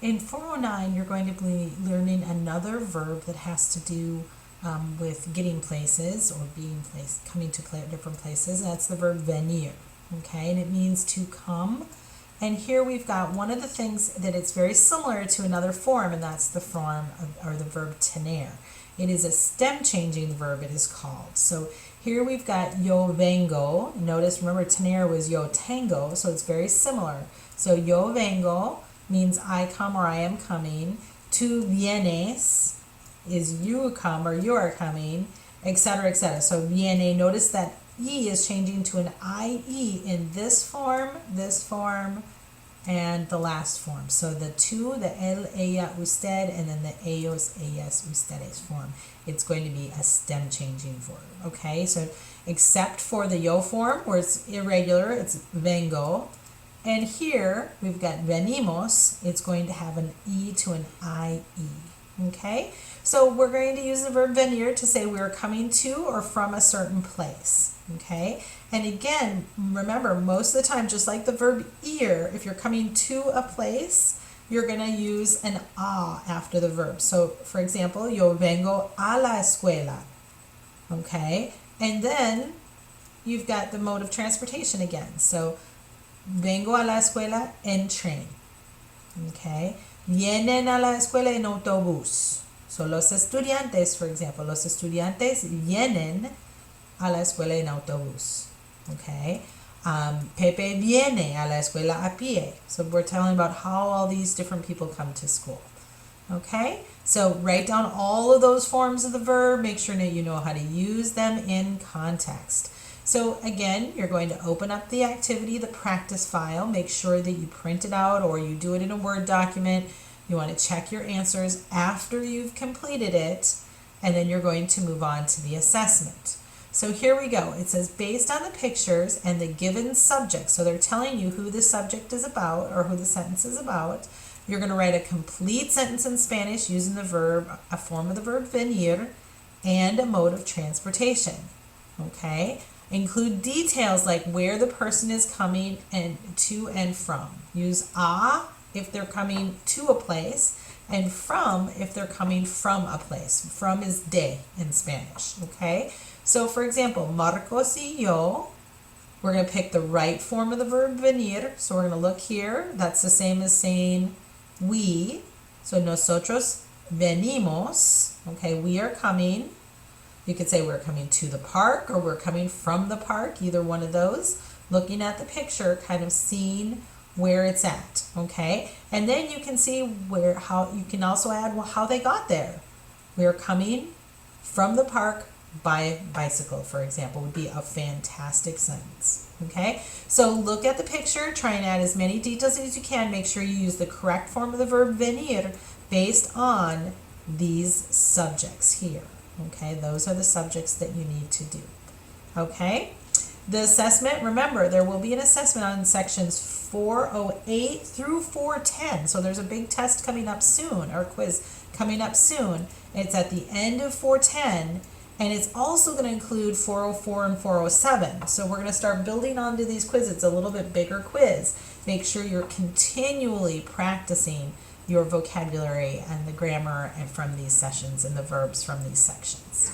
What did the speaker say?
In 409, you're going to be learning another verb that has to do with getting places or coming to different places. And that's the verb venir, okay? And it means to come. And here we've got one of the things that it's very similar to another form, and that's the form or the verb tener. It is a stem changing verb, it is called. So here we've got yo vengo. Notice, remember, tener was yo tengo, so it's very similar. So yo vengo means I come or I am coming. Tu vienes is you come or you are coming, etc., etc. So viene, notice that E is changing to an IE in this form, and the last form. So the tu, the el, ella, usted, and then the ellos, ellas, ustedes form. It's going to be a stem changing verb, okay? So except for the yo form, where it's irregular, it's vengo. And here we've got venimos. It's going to have an E to an IE, okay? So we're going to use the verb venir to say we're coming to or from a certain place, okay? And again, remember, most of the time, just like the verb ir, if you're coming to a place, you're going to use an a after the verb. So, for example, yo vengo a la escuela, okay? And then you've got the mode of transportation again. So, vengo a la escuela en tren, okay? Vienen a la escuela en autobús. So, los estudiantes, for example, los estudiantes vienen a la escuela en autobús. Okay, Pepe viene a la escuela a pie. So we're telling about how all these different people come to school. Okay, so write down all of those forms of the verb. Make sure that you know how to use them in context. So again, you're going to open up the activity, the practice file. Make sure that you print it out or you do it in a Word document. You want to check your answers after you've completed it, and then you're going to move on to the assessment. So here we go. It says, based on the pictures and the given subject, so they're telling you who the subject is about or who the sentence is about, you're going to write a complete sentence in Spanish using the verb, a form of the verb venir, and a mode of transportation. Okay? Include details like where the person is coming and to and from. Use a if they're coming to a place, and from if they're coming from a place. From is de in Spanish. Okay? So, for example, Marcos y yo, we're going to pick the right form of the verb venir. So, we're going to look here. That's the same as saying we. So, nosotros venimos. Okay, we are coming. You could say we're coming to the park or we're coming from the park, either one of those. Looking at the picture, kind of seeing where it's at. Okay, and then you can see how you can also add how they got there. We are coming from the park by bicycle, for example, would be a fantastic sentence. Okay, so look at the picture, try and add as many details as you can. Make sure you use the correct form of the verb venir based on these subjects here. Okay, those are the subjects that you need to do. Okay, the assessment, remember, there will be an assessment on sections 408 through 410. So there's a big test coming up soon, or quiz coming up soon. It's at the end of 410. And it's also going to include 404 and 407. So we're going to start building onto these quizzes. It's a little bit bigger quiz. Make sure you're continually practicing your vocabulary and the grammar and from these sessions and the verbs from these sections.